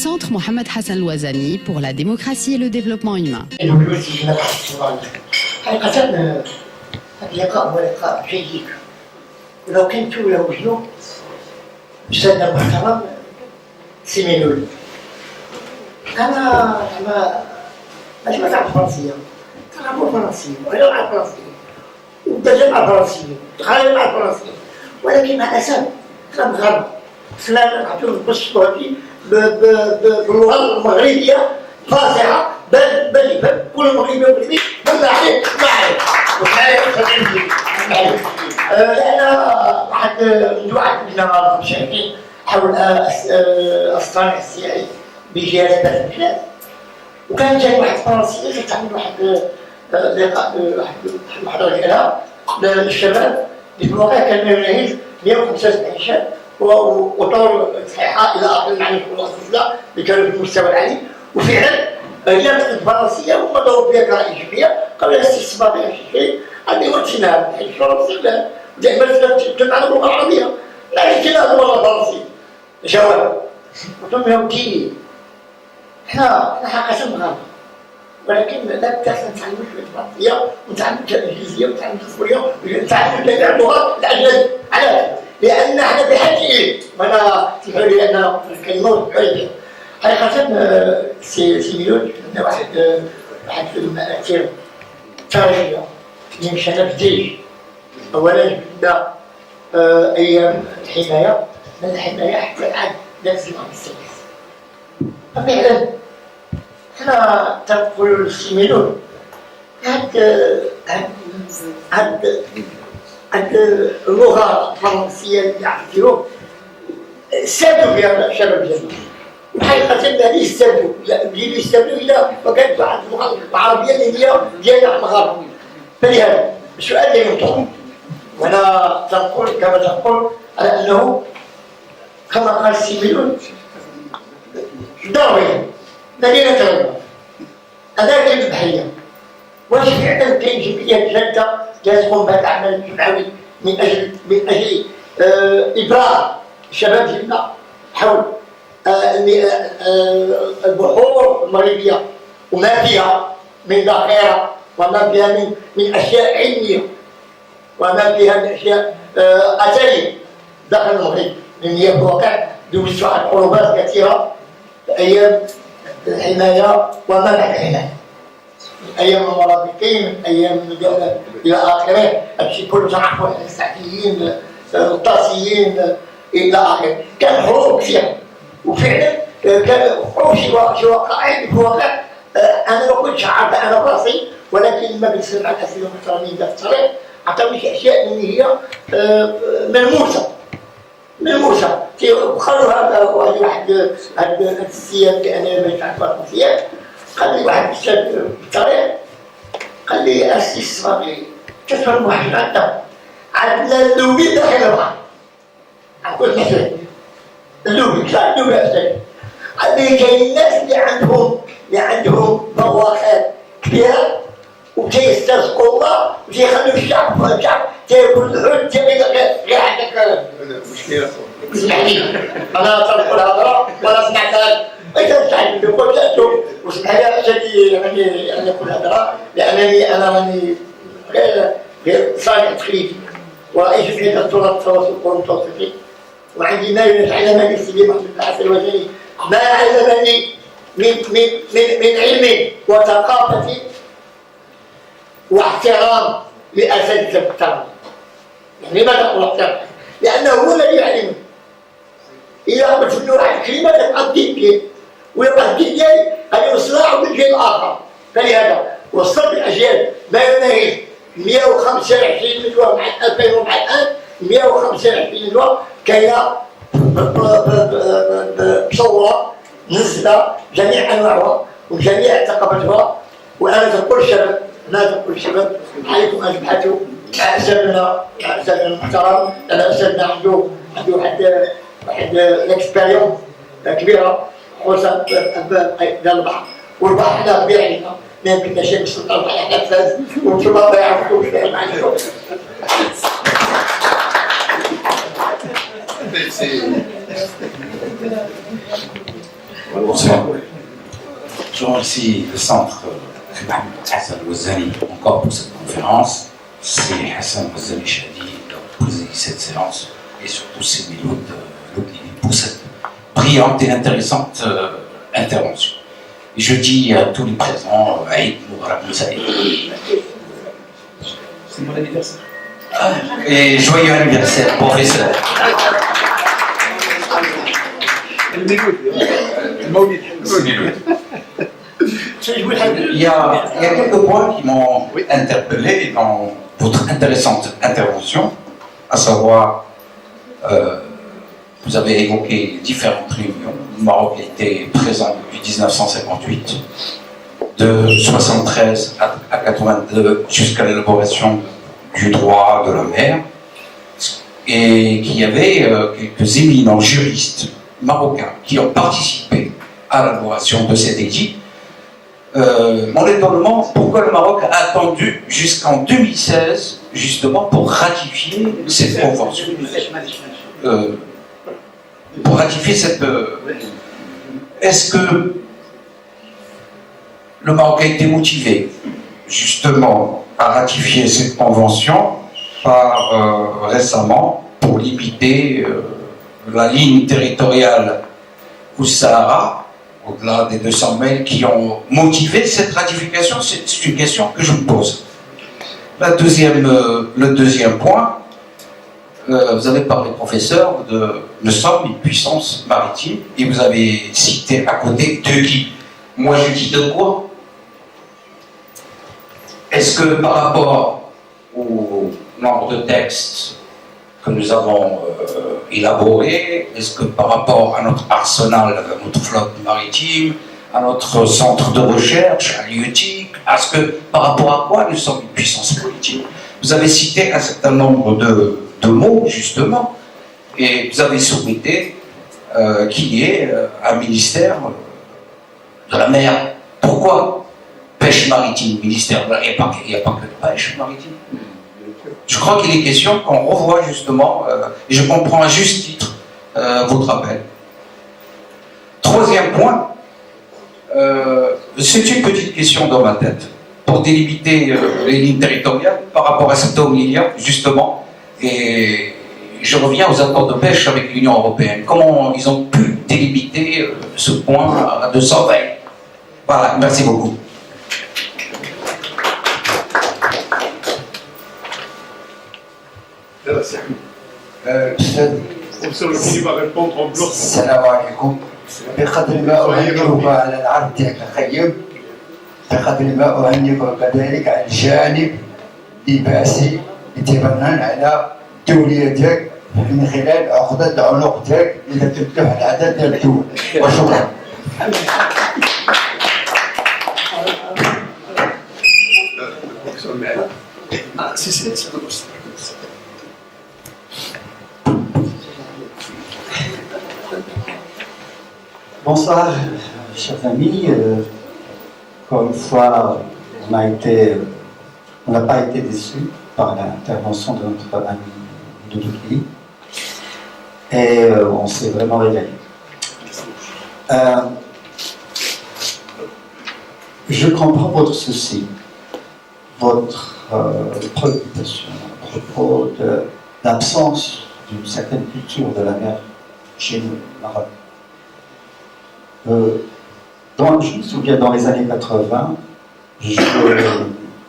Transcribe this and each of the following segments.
Centre Mohamed Hassan Louazani pour la démocratie et le développement humain. حقيقة اللقاء هو لقاء جيد. ولو كنت وجدوا أستاذنا المحترم سيمينول. أنا ما تعرف فرنسية، تعرف فرنسية وأنا أعرف فرنسية والدجال مع فرنسية وتخيل مع فرنسية، ولكن مع الأسف أنا مغرب سنان نعطيو نقص هذه باللغة المغربية فاصحة بل يفهم كل مغربي ومغربي بالله عليك لأن واحد لنا 5 سنين حول الصانع السياحي بجهاز بلد البلاد، وكان جاي واحد فرنسي تعمل واحد لقاء واحد المحاضرة ديالها للشباب باللغة كان ما يناهز 175 شاب وطول صحيحة إلى آخر المعلومات المتخصصة اللي كانوا في المستوى العالي، وفعلا هي الفرنسية وما ضربوا بها كراء إيجابية قبل الاستثمار في شيء عندي وقتنا حيث فرنسي دائما تبع اللغة العربية لا يمكنها اللغة الفرنسية. جواب قلت لهم كي احنا حقيقة مغاربة، ولكن لا بأس نتعلم شوية فرنسية ونتعلم الإنجليزية ونتعلم الفرنسية ونتعلم جميع اللغات الأجنبية. علاش؟ لأن احنا بحاجة إليه، وأنا تسمحوا لي أن الكلمة وتحولي حقيقة سيميلون عندنا واحد المآثر تاريخية اللي مشينا بالجيش. أولا جبنا أيام الحماية، من الحماية حتى الآن نفس الأمر السادس. ففعلا حنا تنقولوا للسيميلون هاد اللغة الفرنسية اللي يعرفوها استفادوا بها الشباب ديالنا، وحقيقة هذه استفادوا إلا وكانت واحد اللغة العربية اللي هي ديالنا المغاربة. فلهذا السؤال اللي يطرح وأنا تنقول كما تقول على أنه كما قال سيميلون ضروري مدينة الرباط هذاك البحرية، واش فعلا كاين جمعيات جادة تقوم بهذا العمل الجمعوي من أجل إبراز الشباب ديالنا حول البحور المغربية وما فيها من ذخيرة وما فيها من أشياء علمية وما فيها من أشياء أثرية داخل المغرب، لأن هي في الواقع دوزت واحد الحروبات كثيرة في أيام الحماية وما بعد الحماية، من أيام المرابطين من أيام إلى آخره. هادشي كله تعرفوا السعديين الطاسيين إلى آخره، كان حروب كثيرة وفعلا كان وقعوا شي وقائع في الواقع أنا ما كنتش عارفة أنا براسي، ولكن لما كنت مع الأساتذة المحترمين في الطريق عطاوني شي أشياء اللي هي ملموسة وخلوا هذا واحد السياد كأنا ما يعرف السياد قال لي واحد الشاب في الطريق قال لي استثمار تفهم واحد عندنا اللوبي داخل البحر. أقول مثلا اللوبي كيفاش اللوبي أستاذ؟ قال لي كاين الناس اللي عندهم بواخات كبيرة وتيسترزقوا الله وتيخلوا الشعب تاكل الحوت غير عندك مشكلة. اسمعني أنا تنقول هضرة وأنا سمعتها إذا تعلم بقول جاتو وسمح لي أساتي أن نقول هضرة لأنني أنا راني غير صانع تخليدي ورئيس جمعية التراث التواصل المتوسطي، وعندي ما يعلمني السيدي محمد الحسن الوزيري ما علمني من علم وثقافة واحترام لأساتذة التربية. يعني لماذا أقول احترام؟ لأنه هو الذي يعلمني. إذا قلت له واحد كلمة تبقى الدين ديالي ويبقى الدين ديالي هذا إصلاح بالجيل الآخر. فلهذا وصلت الأجيال ما يناهز 125 ندوة مع 2000 ومع الآن 125 ندوة كاينة بصورة منزلة جميع أنواعها وجميع ثقافتها. وأنا تقول الشباب عليكم أن تبحثوا مع أستاذنا المحترم. أنا أستاذنا عنده واحد الاكسبيريونس كبيرة خصوصا ديال البحر، والبحر حنا كبير علينا ما يمكنناش نسلطوا على حنا فاز وانتوما ما يعرفوش فيه معنا. Bonsoir. Je remercie le centre Mohamed Hassan Ouazzani encore pour cette conférence. C'est Hassan Ouazzani Chadi qui a posé cette séance et surtout c'est Miloud pour cette brillante et intéressante intervention. Et je dis à tous les présents, Aïd Moubarak Moussaïd. C'est mon anniversaire. Et joyeux anniversaire, professeur. Il y a quelques points qui m'ont interpellé dans votre intéressante intervention, à savoir, vous avez évoqué différentes réunions. Le Maroc a été présent depuis 1958, de 73 à 82, jusqu'à l'élaboration du droit de la mer, et qu'il y avait quelques éminents juristes marocains qui ont participé à l'élaboration de cet édit. Mon étonnement, pourquoi le Maroc a attendu jusqu'en 2016 justement pour ratifier cette convention, pour ratifier cette... Est-ce que le Maroc a été motivé justement à ratifier cette convention par récemment pour limiter la ligne territoriale au Sahara, au-delà des 200 000 qui ont motivé cette ratification? C'est une question que je me pose. Le deuxième point, vous avez parlé, professeur, de nous sommes une puissance maritime, et vous avez cité à côté de qui? Moi je dis de quoi? Est-ce que par rapport au nombre de textes que nous avons élaborés, est-ce que par rapport à notre arsenal, à notre flotte maritime, à notre centre de recherche, à l'IETIC, est-ce que par rapport à quoi nous sommes une puissance politique? Vous avez cité un certain nombre de mots, justement, et vous avez souhaité qu'il y ait un ministère de la mer. Pourquoi pêche maritime, ministère de la mer? Il n'y a pas que de pêche maritime. Je crois qu'il est question qu'on revoie justement, et je comprends à juste titre votre appel. Troisième point, c'est une petite question dans ma tête, pour délimiter les lignes territoriales par rapport à cet milliard, justement, et je reviens aux accords de pêche avec l'Union européenne. Comment ils ont pu délimiter ce point à 220? Voilà, merci beaucoup. Il va répondre en bloc. السلام عليكم. بقدر ما أهنئك على العرض ديالك الخيب، بقدر ما أهنئك كذلك على الجانب البعثي انتباها على الدولية ديالك من خلال عقدة العنق ديالك اللي تفتح العدد ديال الدول. وشكرا. Bonsoir, chers amis. Encore une fois, on n'a pas été déçus par l'intervention de notre ami Doudouki. Et on s'est vraiment régalé. Je comprends votre souci, votre préoccupation à propos de l'absence d'une certaine culture de la mer chez nous, au Maroc. Je me souviens, dans les années 80,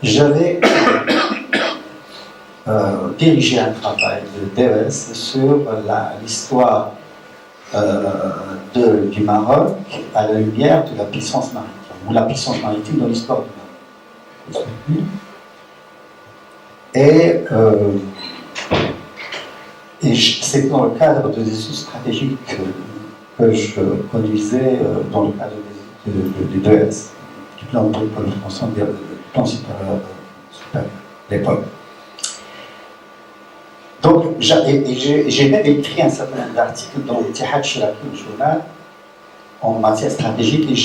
j'avais dirigé un travail de DES sur l'histoire du Maroc à la lumière de la puissance maritime, ou la puissance maritime dans l'histoire du Maroc. Et c'est dans le cadre de des études stratégiques que je conduisais dans le cadre des DES, du plan de ensemble du plan supérieur à l'époque. Donc, j'ai même écrit un certain nombre d'articles dans l'Ittihad Shiraki, le journal, en matière stratégique, et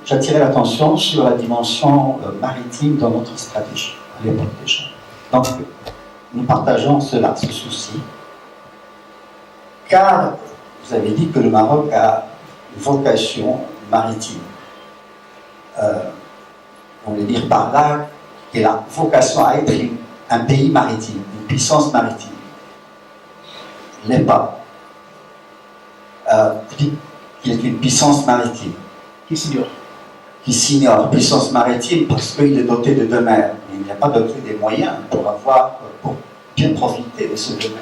j'attirais l'attention sur la dimension maritime dans notre stratégie, à l'époque déjà. Donc, nous partageons ce souci, car vous avez dit que le Maroc a vocation maritime. On veut dire par là qu'il a la vocation à être un pays maritime, une puissance maritime. Il n'est pas. Il est une puissance maritime. Qui s'ignore. Qui s'ignore, puissance maritime, parce qu'il est doté de deux mers. Mais il n'a pas doté des moyens pour bien profiter de ces deux mers.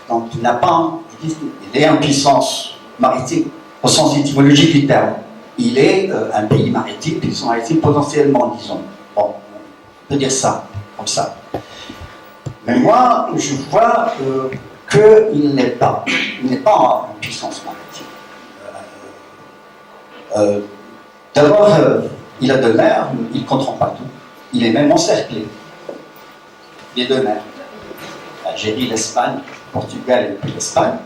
Donc il n'a pas, il est en puissance maritime au sens étymologique du terme. Il est un pays maritime, puissance maritime potentiellement, disons. Bon, on peut dire ça, comme ça. Mais moi, je vois qu'il n'est pas. Il n'est pas en puissance maritime. D'abord, il a deux mers, il ne contrôle pas tout. Il est même encerclé. Les deux mers. L'Algérie, l'Espagne, le Portugal et puis l'Espagne.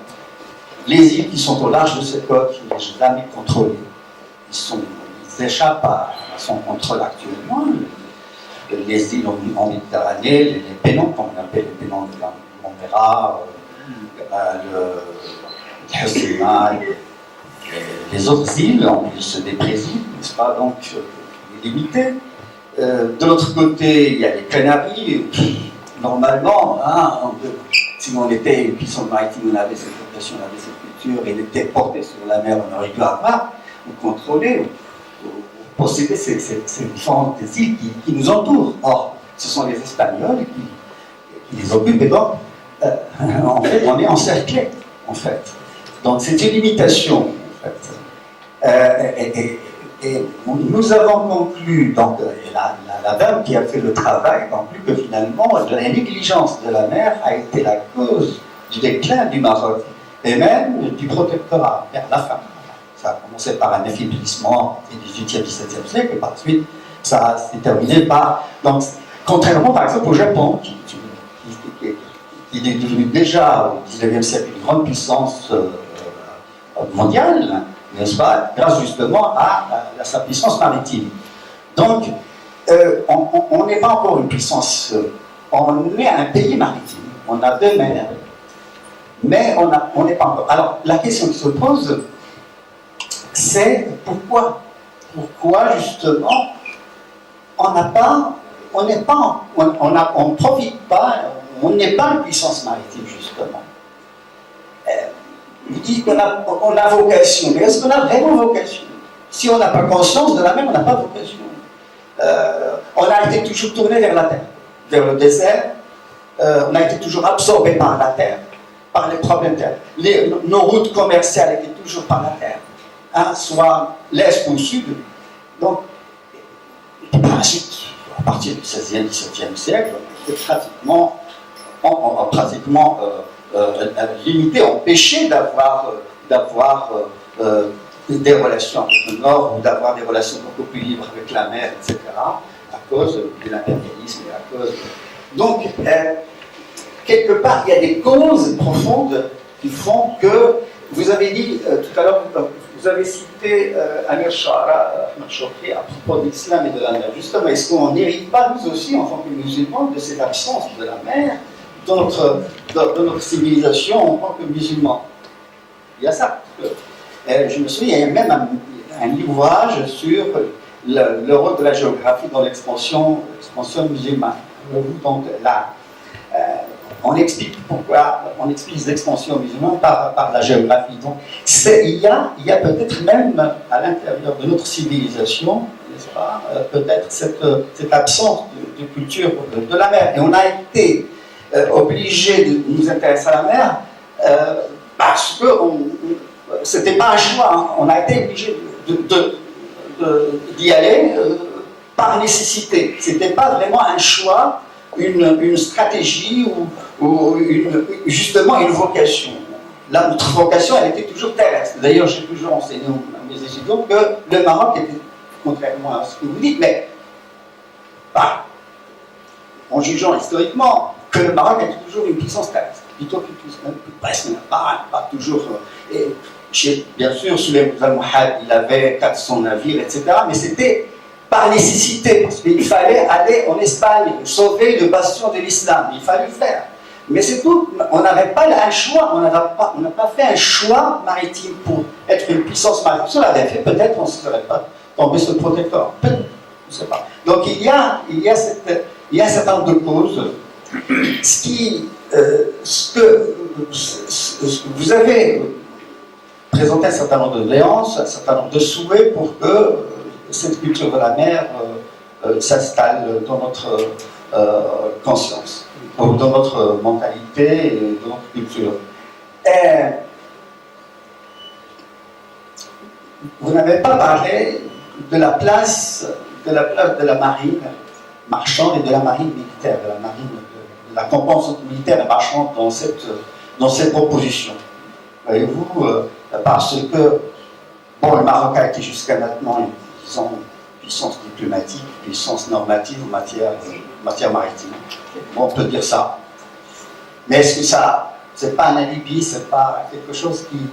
Les îles qui sont au large de cette côte, il n'est jamais contrôlé. Ils échappent à son contrôle actuellement. Les îles en Méditerranée, les pénons, comme on appelle les pénons de la Montera, le Husima, les autres îles, en plus des Brésil, n'est-ce pas, donc limité. De l'autre côté, il y a les Canaries. Normalement, hein, si on était une puissance maritime, on avait cette vocation, on avait cette culture, et elle était portée sur la mer, on aurait dû avoir, ou contrôler, ou posséder ces différentes îles qui nous entourent. Or, ce sont les Espagnols qui les occupent, et donc, en fait, on est encerclé, en fait. Donc, c'est une limitation, en fait. Et nous avons conclu, donc la dame qui a fait le travail conclut que finalement la négligence de la mer a été la cause du déclin du Maroc et même du protectorat vers la fin. Ça a commencé par un affaiblissement du XVIIIe, XVIIe siècle et par la suite ça s'est terminé par... Donc, contrairement par exemple au Japon qui est devenu déjà au XIXe siècle une grande puissance mondiale, n'est-ce pas, grâce justement à sa puissance maritime. Donc, on n'est pas encore une puissance, on est un pays maritime, on a deux mers, mais on n'est pas encore. Alors, la question qui se pose, c'est pourquoi justement, on ne profite pas, on n'est pas une puissance maritime, justement. Vous dites qu'on a vocation, mais est-ce qu'on a vraiment vocation? Si on n'a pas conscience de la mer, on n'a pas vocation. On a été toujours tourné vers la terre, vers le désert. On a été toujours absorbé par la terre, par les problèmes de terre. Nos routes commerciales étaient toujours par la terre, hein, soit l'est ou le sud. Donc, par la suite, à partir du XVIe, XVIIe siècle, on était pratiquement limité, empêché d'avoir des relations avec le Nord ou d'avoir des relations beaucoup plus libres avec la mer, etc., à cause de l'impérialisme et à cause... Donc, quelque part, il y a des causes profondes qui font que, vous avez dit tout à l'heure, vous avez cité Amir Shokri à propos de l'islam et de la mer. Justement, est-ce qu'on n'hérite pas, nous aussi, en tant que musulmans, de cette absence de la mer dans notre civilisation en tant que musulmans? Il y a ça. Je me souviens, il y a même un ouvrage sur le rôle de la géographie dans l'expansion musulmane. Donc là, on explique pourquoi, on explique l'expansion musulmane par la géographie. Donc il y a peut-être même à l'intérieur de notre civilisation, n'est-ce pas, peut-être cette absence de culture de la mer. Et on a été obligé de nous intéresser à la mer parce que c'était pas un choix, hein. On a été obligé d'y aller par nécessité. C'était pas vraiment un choix, une stratégie ou justement une vocation. Là, notre vocation, elle était toujours terrestre. D'ailleurs, j'ai toujours enseigné à mes étudiants que le Maroc était, contrairement à ce que vous dites, mais en jugeant historiquement, que le Maroc était toujours une puissance terrestre. Plutôt qu'une puissance, presque pas toujours. Bien sûr, Souleymane al-Mouhad, il avait 400 navires, etc. Mais c'était par nécessité, parce qu'il fallait aller en Espagne, sauver le bastion de l'islam. Il fallait le faire. Mais c'est tout. On n'avait pas un choix, on n'a pas fait un choix maritime pour être une puissance maritime. Si on l'avait fait, peut-être on ne serait pas tombé sur le protecteur. Peut-être, je ne sais pas. Donc il y a un certain nombre de causes. Vous avez présenté un certain nombre de doléances, un certain nombre de souhaits pour que cette culture de la mer s'installe dans notre conscience, dans notre mentalité et dans notre culture. Vous n'avez pas parlé de la place de la marine marchande et de la marine militaire, de la composante militaire et marchande dans cette proposition. Voyez-vous, parce que le Maroc a été jusqu'à maintenant, disons, puissance diplomatique, puissance normative en matière maritime. Bon, on peut dire ça. Mais est-ce que ça, c'est pas un alibi, c'est pas quelque chose qui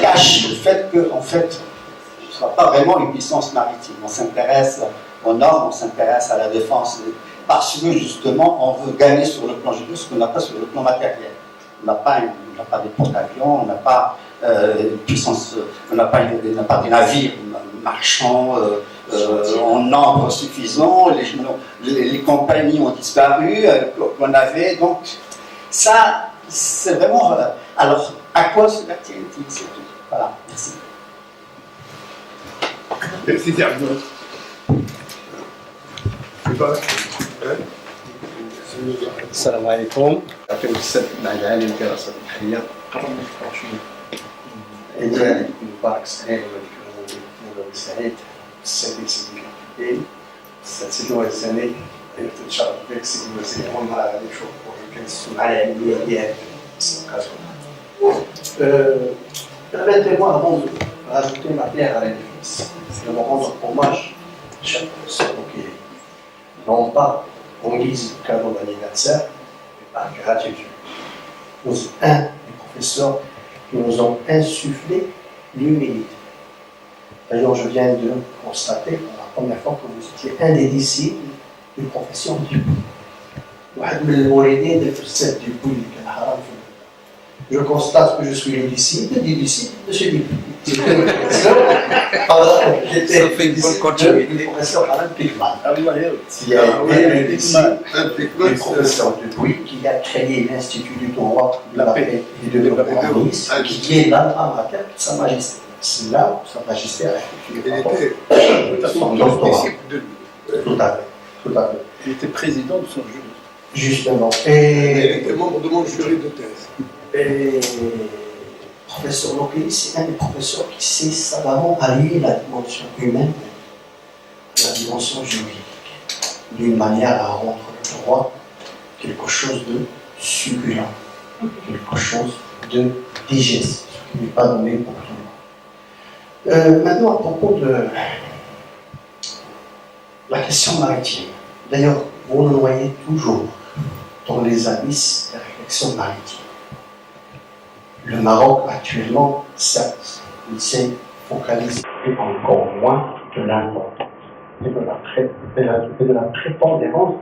cache le fait qu'en fait, ce ne soit pas vraiment une puissance maritime. On s'intéresse aux normes, on s'intéresse à la défense, parce que justement, on veut gagner sur le plan juridique ce qu'on n'a pas sur le plan matériel. On n'a pas des porte-avions, on n'a pas une puissance, on n'a pas des navires marchands en nombre suffisant, les compagnies ont disparu qu'on avait, donc ça, c'est vraiment... alors, à quoi cela tient-il? C'est tout. Voilà, merci. Merci Sergio. السلام عليكم. يعطيكم السلام مع العالم الدراسات البحريه. عيد مبارك سعيد ولكم سعيد. السيد سيدي الكبير. السيد الوزاني. ان شاء الله بك سيدي الوزير عمر غادي نشوفوا كنسمع العلميه ديالك. Permettez-moi, avant de rajouter ma pierre à l'édifice, de me rendre hommage à chaque professeur qui non pas en guise de cadeau d'anniversaire, mais par gratitude. Nous, un des professeurs qui nous ont insufflé l'humilité. D'ailleurs, je viens de constater pour la première fois que vous étiez un des disciples du professeur Dupuy. Je constate que je suis le disciple du disciple de ce Dupuy. J'étais le disciple du professeur Alain Pigman. Il y a le disciple du professeur Dupuy qui a créé l'Institut du droit de la paix et de l'urbanisme, qui est l'alma-mater de Sa Majesté. C'est là où Sa Majesté a effectué son doctorat. Tout à fait. Tout à fait. Il était président de son jury. Justement. Et il était membre de mon jury de thèse. Et le professeur Locke, c'est un des professeurs qui sait savamment allier la dimension humaine et la dimension juridique, d'une manière à rendre le droit quelque chose de succulent, quelque chose de digeste, ce qui n'est pas donné pour tout le monde. Maintenant, à propos de la question maritime. D'ailleurs, vous nous voyez toujours dans les abysses des réflexions maritimes. Le Maroc, actuellement, certes, il s'est focalisé encore moins de l'importance et de la prépondérance.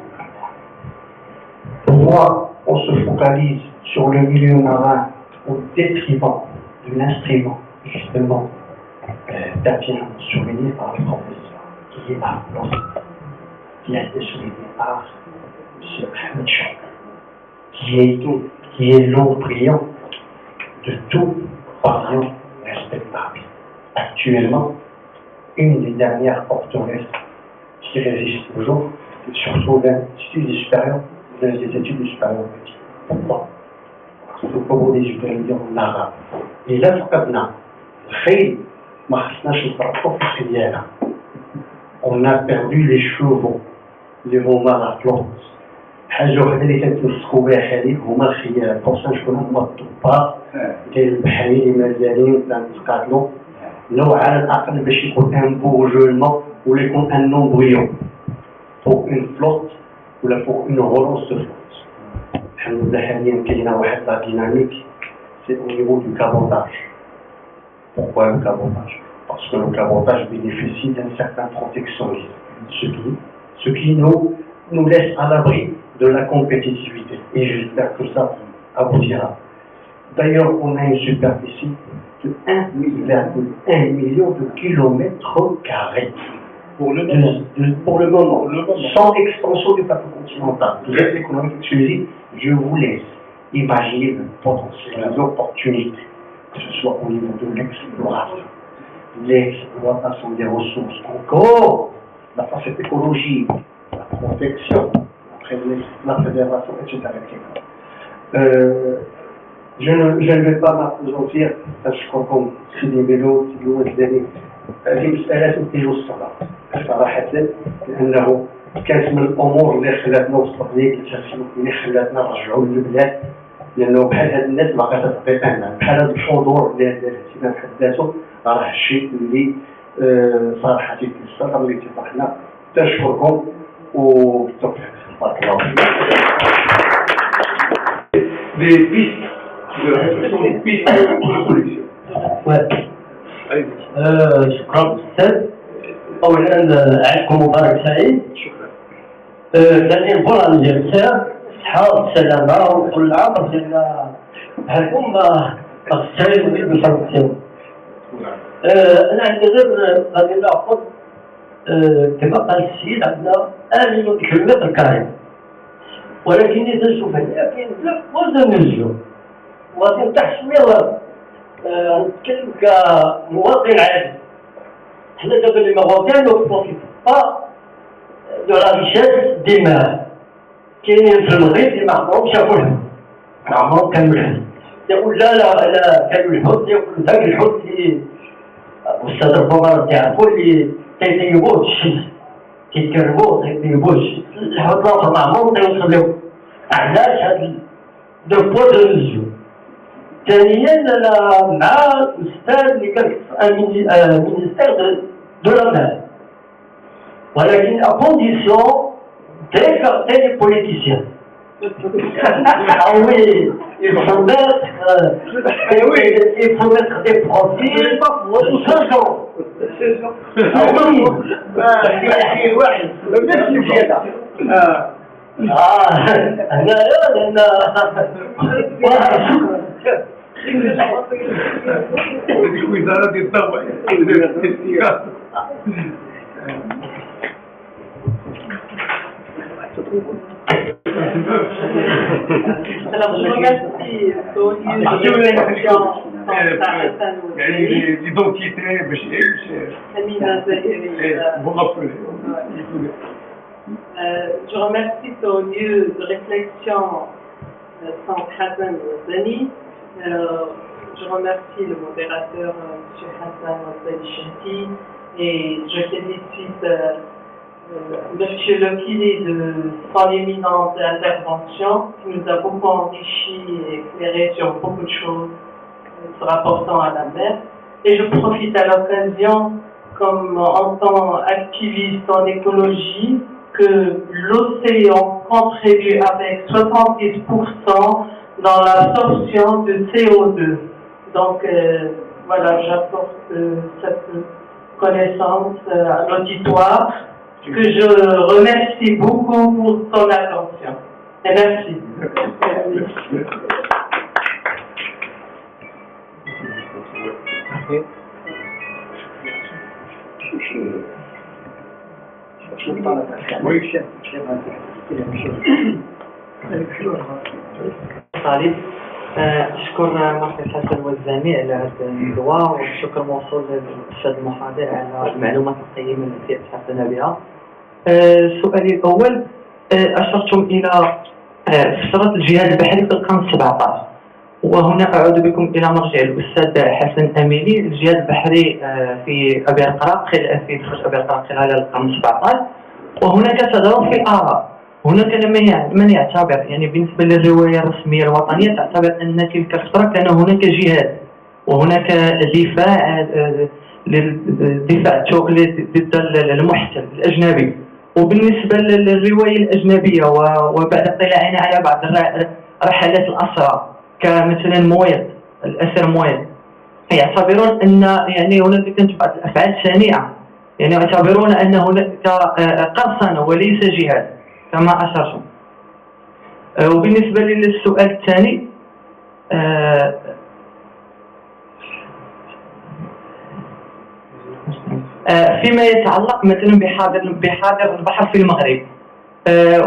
Pourquoi on se focalise sur le milieu marin au détriment de l'instrument, justement, bien souligné par le professeur, qui est à Blanc, qui a été souligné par M. Ahmed Chok, qui est l'embryon de tout pavillon respectable. Actuellement, une des dernières forteresses qui résiste toujours, c'est surtout l'Institut supérieur des études supérieures. Pourquoi? Parce que comme des supérieurs en arabe. Et là, on a perdu les chevaux, les romans à flotte. حاجة وحدة اللي كنتمسكوا بها حاليا هما الخيال، خصوصا شكون هما الطباخ ديال البحريين اللي مازالين كنتقاتلوا لو على الأقل باش يكون ان بورجولمون ولا يكون ان نومبريون pour une flotte ولا pour une relance de flotte. الحمد لله حاليا كاينة واحد لا ديناميك c'est au niveau du cabotage. Pourquoi le cabotage? Parce que le cabotage bénéficie d'un certain protectionnisme, ce qui nous laisse à l'abri de la compétitivité. Et j'espère que ça aboutira. D'ailleurs, on a une superficie de 1,1 million de kilomètres carrés. Pour le moment, sans extension du plateau continental, de zone économique exclusive, je vous laisse imaginer le potentiel, l'opportunité, que ce soit au niveau de l'exploitation des ressources, encore la facette écologique, la protection, la fédération, etc. Je ne vais pas m'appesantir parce que c'est des vélos, هذه مسألة تنتج الصلاة صراحة، لأنه كانت من الأمور اللي خلاتنا وصلتني اللي خلاتنا نرجعوا للبلاد، لأنه بحال هاد الناس ما كتعطي أمان، بحال هاد الحضور اللي هذا الاهتمام بحد ذاته راه الشيء اللي صراحة تيكسر اللي اتفقنا. تشكركم وبالتوفيق. بارك الله فيكم. Des pistes de réflexion, des pistes de solution. شكرا أستاذ. أولا عيدكم مبارك سعيد. شكرا. ثانيا بولان ديال الخير، الصحة والسلامة وكل عام ديال هاكم السعيد بالفرنسية. أنا عندي غير غادي ناخذ كما قال السيد عندنا 1 مليون كيلومتر كاري، ولكن إذا نشوف هنا كاين بزاف وزن الجو وغادي نفتح شوية نتكلم كمواطن عادي. حنا دابا لي ماغوطان نو بروفيت با دو لا ريشيس دي مار كاينين في المغرب اللي ما عمرهم شافوا الحوت، ما عمرهم كانوا الحوت، يقول لا كانوا الحوت، يقول ذاك الحوت اللي أستاذ ربما تعرفوا اللي تيطيبوه الشمس، تيكربوه تيطيبوه الشمس، الحوت الآخر ما عمرهم تيوصلوا. علاش هاد دو بوا دو ميزيور؟ ثانيا انا مع الاستاذ اللي كان مينيستير دو لا مال، ولكن ا كونديسيون d'écarter les politiciens. Ah oui, il faut mettre des profils ou ce genre. Ah oui, وزارة التوعية والسياسة. Alors, je remercie l'identité, vous rappelez. Je remercie Sonia de réflexion sans Hassan Ouazzani. Je remercie le modérateur M. Hassan Ouazzani et je félicite M. Lokili de son éminente intervention qui nous a beaucoup enrichi et éclairé sur beaucoup de choses se rapportant à la mer. Et je profite à l'occasion, comme en tant qu'activiste en écologie, que l'océan contribue avec 70% dans l'absorption de CO2. Donc voilà, j'apporte cette connaissance à l'auditoire, que je remercie beaucoup pour son attention. Et merci. طالب أشكر مركز حسن والزامي على هذا الندوة، والشكر موصول للأستاذ المحاضر على المعلومات القيمة التي أتحفنا بها. سؤالي الأول، أشرتم إلى فترة الجهاد البحري في القرن 17، وهنا أعود بكم إلى مرجع الأستاذ حسن أميني. الجهاد البحري في أبي القراق في دخول أبي القراق خلال القرن 17، وهناك تضارب في الآراء. هناك من يعتبر يعني بالنسبة للرواية الرسمية الوطنية تعتبر أن تلك الفترة كان هناك جهاد وهناك دفاع ضد المحتل الأجنبي. وبالنسبة للرواية الأجنبية وبعد اطلاعنا على بعض رحلات الأسرى كمثلا مويد، الأسر مويد، يعتبرون أن يعني هناك كانت بعض الأفعال شنيعة، يعني يعتبرون أن هناك قرصنة وليس جهاد كما أشرتم. وبالنسبة للسؤال الثاني فيما يتعلق مثلا بحاضر البحر في المغرب،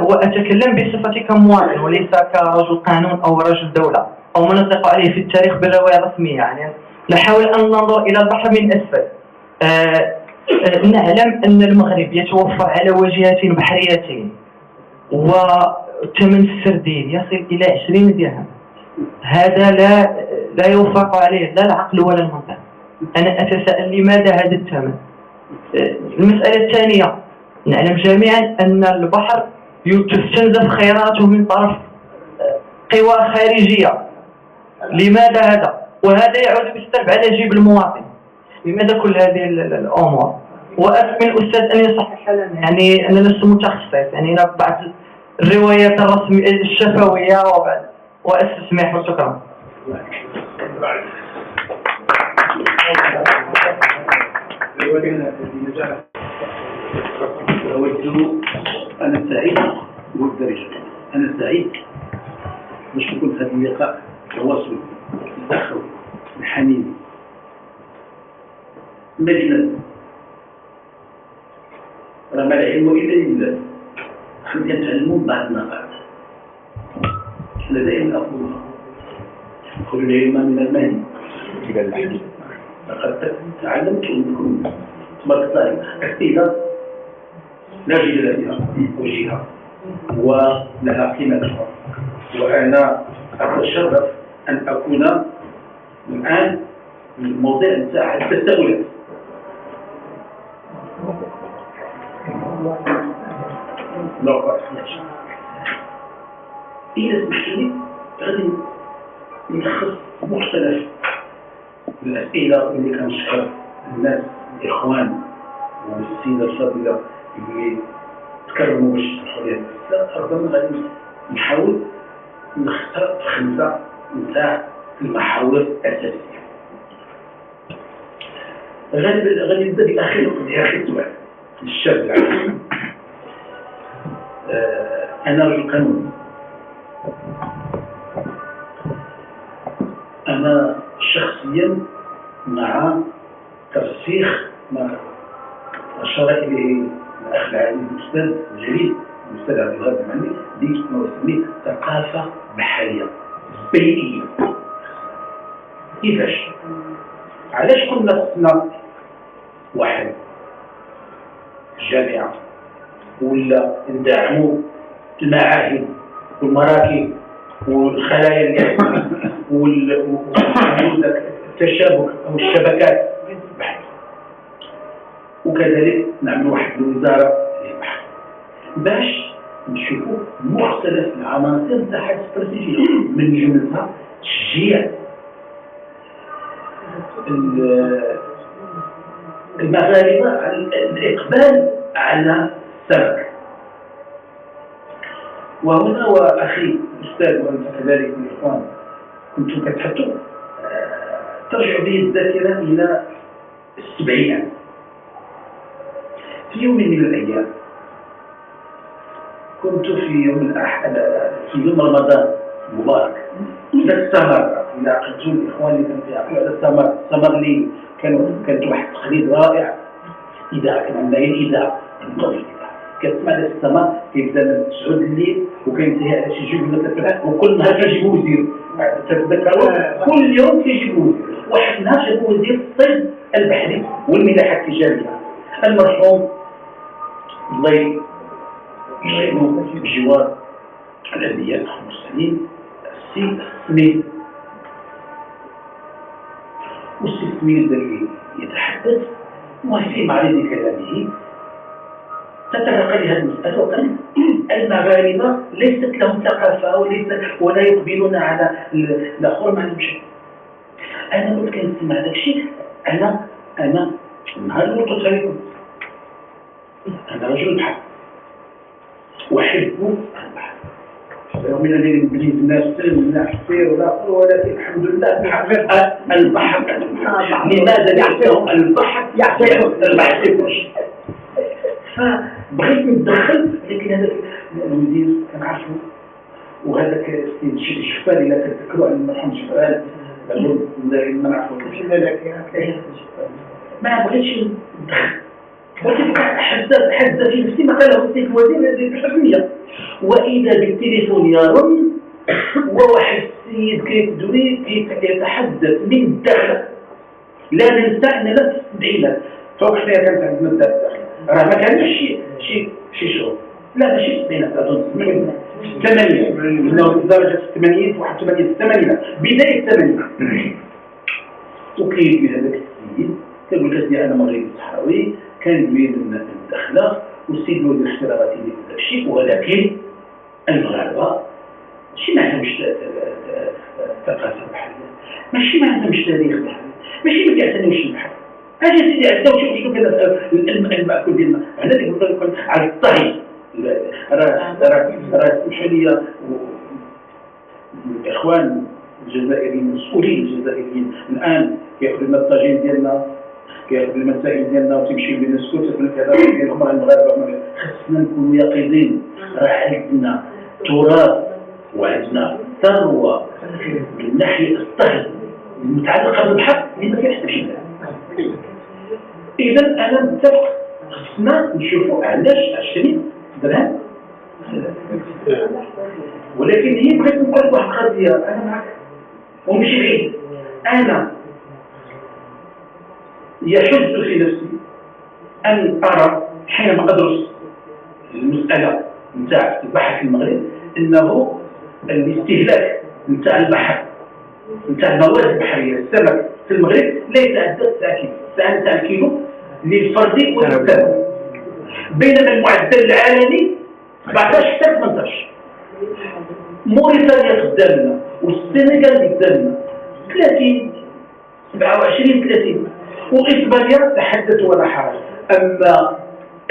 وأتكلم بصفتي كمواطن وليس كرجل قانون أو رجل دولة أو من نطلق عليه في التاريخ بالرواية الرسمية. يعني نحاول أن ننظر إلى البحر من أسفل. نعلم أن المغرب يتوفر على وجهتين بحريتين وثمن السردين يصل إلى 20 درهم. هذا لا يوافق عليه لا العقل ولا المنطق. أنا أتساءل لماذا هذا الثمن؟ المسألة الثانية، نعلم جميعا أن البحر تستنزف خيراته من طرف قوى خارجية. لماذا هذا؟ وهذا يعود بالسلب على جيب المواطن. لماذا كل هذه الأمور؟ وأسمي الأستاذ أن يصحح لنا، يعني أنا لست متخصص، يعني أنا بعض الروايات الرسمية الشفوية وأستسمح وشكرا. أنا سعيد بالدرجة، أنا سعيد باش نكون في هذا اللقاء تواصل الأخوي الحنين مجنون. راه ما العلم إلا لله، حنا كنتعلموا بعضنا بعض. أنا دائما أقول العلم من المهد إلى اللحد. لقد تعلمت منكم تبارك الله أسئلة لا جدال فيها وجهها ولها قيمتها، وأنا أتشرف أن أكون الآن في الموضوع نتاع التساؤلات. إذا سمحت لي غادي نلخص مختلف الأسئلة اللي كنشكر الناس الإخوان والسيدة الفاضلة اللي تكرموا باش يشرحوا لي الأسئلة. ربما غادي نحاول نختار 5 نتاع المحاور الأساسية. غادي نبدا بآخر سؤال الشاب العزيز. أنا رجل قانون. أنا شخصيا مع ترسيخ ما أشار إليه الأخ العزيز الأستاذ الجليل الأستاذ عبد الغفور المعني ما يسميه ثقافة بحرية بيئية. كيفاش؟ علاش كنا خصنا واحد الجامعة ولا ندعموا المعاهد والمراكب والخلايا والتشابك أو الشبكات البحرية، وكذلك نعمل واحد الوزارة للبحر باش نشوفوا مختلف العناصر نتاع الاستراتيجية، من جملتها تشجيع المغاربة على الإقبال على السمك. وهنا وأخي الأستاذ وأنت كذلك الإخوان كنتم كتحدثوا ترجع به الذاكرة إلى السبعينات. في يوم من الأيام كنت في يوم رمضان المبارك ذاك السمر، إذا عقلتوا الإخوان اللي كانوا كيعقلوا على السمر اللي كانت واحد التقليد رائع. إذاعة كان عندنا هي الإذاعة كتسمع ذاك السمر كيبدا من 9 الليل وكينتهي على شي 2 ولا 3، وكل نهار كيجيبوا وزير. تتذكروا كل يوم كيجيبوا وزير. واحد النهار جابوا وزير الصيد البحري والملاحة التجارية المرحوم الله يرحمه بجوار الأنبياء والمرسلين السي سميد. والسي سميد الذي يتحدث وفي معرض كلامه تطرق لهذه المسألة وقال المغاربة ليست لهم ثقافة ولا يقبلون على الآخر ما عندهم شيء. أنا كنت كنسمع هذا الشيء. أنا نهار اللي قلت لكم أنا رجل بحر وأحب البحر، رغم أنني نبني الناس لا حفير ولا قوة، ولكن الحمد لله الحقيقة البحر. لماذا يعتبر البحر البحر؟ فبغيت ندخل، لكن هذا المدير كان عارفه وهذاك السيد شفال إلا كتذكروا على المرحوم شفال ما نعرفوا ما بغيتش ندخل ولكن حدث في نفسي ما قاله السيد الوزير الحكمية وإذا بالتليفون يرن وواحد السيد كيدوي يتحدث من الداخل لا ننسى أن لا تستدعينا فوق حنايا كانت عندنا الداخل راه ما كانش شي شغل لا ماشي بينات أظن 8 إنه درجة 80 81 80 بداية 80 وكيدوي هذاك السيد كنقول لك أنا مغربي صحراوي كان يدوي من الداخلة والسيد الوزير احترمتني هذاك الشيء ولكن المغاربة ماشي ما عندهمش ثقافة بحرية ماشي ما عندهمش تاريخ بحري ماشي ما كيعتنيوش البحر اجي سيدي عندنا وشوف شنو كاين المأكول ديالنا هنا اللي كنقول لكم على الطهي راه سمحوا لي الاخوان الجزائريين المسؤولين الجزائريين الان كياخذوا لنا الطاجين ديالنا كياخذوا المسائل ديالنا وتمشي للنسكوت تقول لك هذا ديالهم راه المغاربه خصنا نكونوا يقظين راه عندنا تراث وعندنا ثروه من ناحيه الطهي المتعلقه بالبحر اللي ما كاينش شي إذا أنا متفق خصنا نشوفوا علاش 20 درهم ولكن هي بغيت نقول واحد القضية أنا معك ومشي بعيد أنا يحز في نفسي أن أرى حينما أدرس المسألة نتاع البحر في المغرب أنه الاستهلاك نتاع البحر نتاع المواد البحرية السمك في المغرب لا يتعدى 9 كيلو للفردي والمكتب بينما المعدل العالمي 17 حتى 18 موريتانيا قدامنا والسنغال قدامنا 30 27 30 وإسبانيا تحدث ولا حرج أما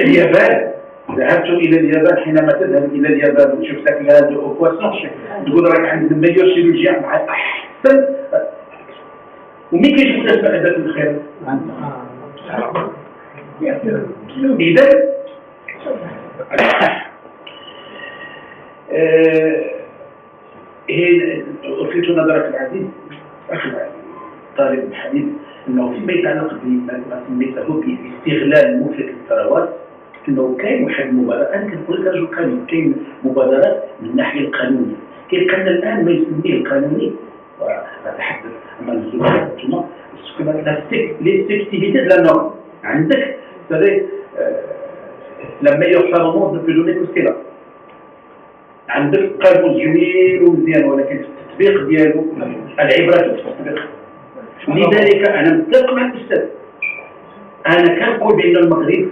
اليابان ذهبت إلى اليابان حينما تذهب إلى اليابان وتشوف ذاك لاند أو بواسون تقول راك عند المليون شيروجيان مع أحسن ومين كيجيب الناس بعد ذات الخير؟ إذا قلت نظرك العزيز أخي طالب الحديث أنه فيما يتعلق بما سميته باستغلال مفلك الثروات أنه كاين واحد المبادرة أنا كنقول لك رجل قانون كاين مبادرات من الناحية القانونية كيلقى الآن ما يسميه القانوني وأتحدث أمام الزملاء ثم les activités de la norme عندك لما يحصل موت في دونيك مشكلة عندك قانون جميل ومزيان ولكن في التطبيق ديالو العبرة في التطبيق لذلك أنا متفق مع الأستاذ أنا كنقول بأن المغرب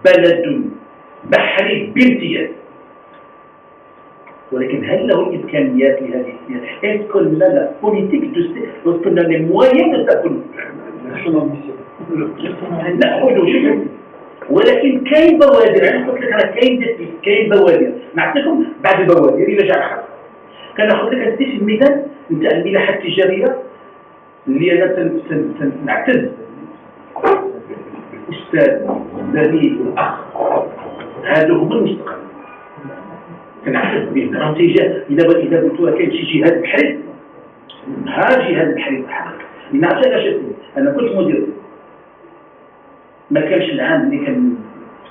بلد بحري بامتياز ولكن هل له الإمكانيات لهذه السياسة؟ Est-ce qu'on a la politique de est-ce qu'on a les moyens de sa politique؟ لا أقول ولكن كاين بوادر أنا قلت لك راه كاين بوادر نعطيكم بعض البوادر إلى جاء الحق كناخذ لك هذه في الميدان نتاع الملاحة التجارية اللي أنا نعتز الأستاذ زميل والأخ هذا هو المستقبل كنعتز به راه تيجاه إذا قلتوها كاين شي جهاد بحري ها جهاد بحري بحق لنعرف علاش أنا كنت مدير ما كانش العام اللي كان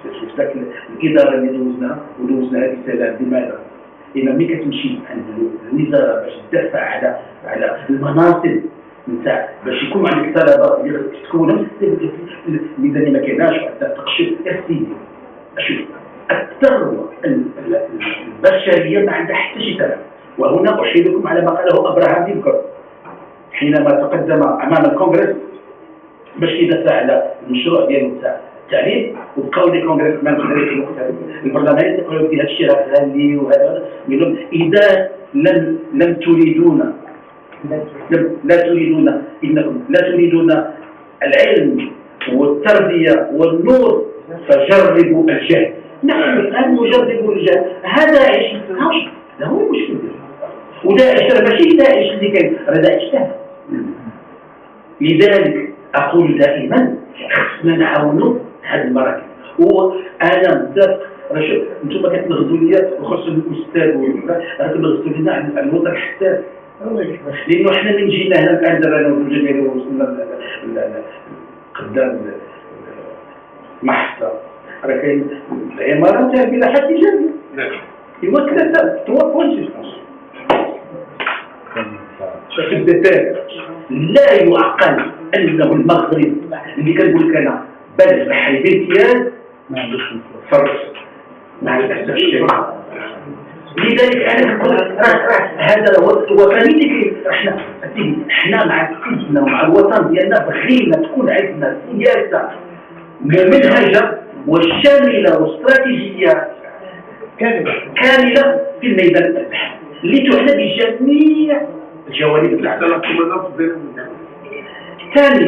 في ذاك الإدارة اللي دوزنا هذه السلام لماذا؟ إلا ملي كتمشي عند الوزارة باش تدافع على المناصب نتاع باش يكون عندك طلبة اللي تكونهم الميزانية ما كايناش تقشف السيدي شوف الثروة البشرية ما عندها حتى شي ثمن وهنا أحيلكم على ما قاله أبراهام لينكولن حينما تقدم أمام الكونغرس باش يدافع على المشروع ديالو تاع التعليم وبقاو لي كونغرس البرلمان يقولوا هذا الشيء راه غالي وهذا يقولون إذا لم تريدون لا تريدون إنكم لا تريدون العلم والتربية والنور فجربوا الجهل نحن الآن نجرب الجهل هذا عيش هذا هو المشكل وداعش ماشي داعش اللي كاين راه داعش تاعنا لذلك أقول دائما خصنا نعاونوا هذه المراكز وأنا متفق راه شوف انتم كتنغزوا ليا وخصوصا الاستاذ راه كنغزوا لينا عن الوطن الحساس، لانه حنا من جينا هنا الان دابا انا والجميع وصلنا قدام المحطه راه كاين العماره تاع بلا حد ايجابي. ايوا 3 بوينت في الدفاع. لا يعقل انه المغرب اللي كنقول لك انا بلد بحال بامتياز ما عندوش فرص مع الاسف الشديد. لذلك انا كنقول هذا هو فهمتني. احنا مع سيدنا ومع الوطن ديالنا بغينا تكون عندنا سياسه ممنهجه وشامله واستراتيجيه كامله في الميدان البحري اللي تعنى بجميع الجوانب العامة. ثاني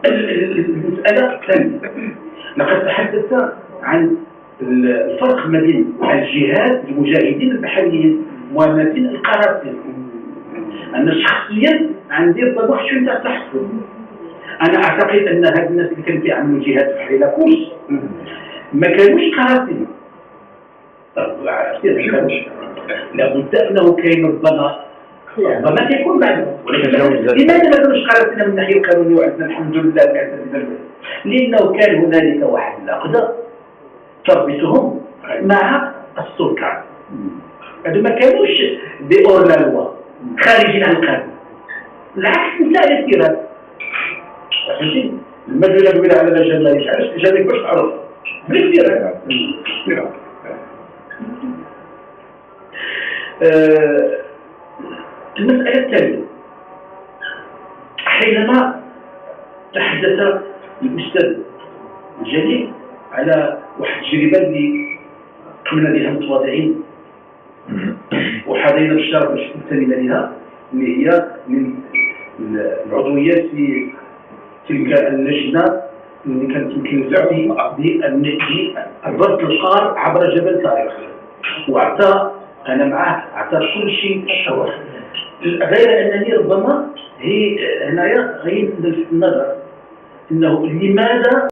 المسألة الثانية، لقد تحدثت عن الفرق ما بين الجهاد المجاهدين البحريين ومثل القراصنة. أنا شخصيا عندي ربما شوية تاع تحفظ. أنا أعتقد أن هاد الناس اللي كانوا كيعملوا جهاد بحري لاكوش ما كانوش قراصنة. لابد أنه كاين ربما كيكون بعد. لماذا ما كانوش قراصنة من الناحية القانونية وعندنا الحمد لله لأنه كان هنالك واحد العقدة تربطهم مع السلطان. هذو ما كانوش دي اور لا لوا خارجين عن القانون، العكس نتاع الاستيراد. فهمتي المجله الاولى على الجمارك، علاش الجمارك باش تعرف بالاستيراد. المسألة الثانية، حينما تحدث الأستاذ الجليل على واحد التجربة اللي قمنا بها متواضعين وحظينا بالشرف باش ننتمي لها، اللي هي من العضويات في تلك اللجنة اللي كانت مكلفة بالربط القار عبر جبل طارق، وأعطى أنا معاه أعطى كل شيء الشواهد. غير أنني ربما هي هنايا غير النظر أنه لماذا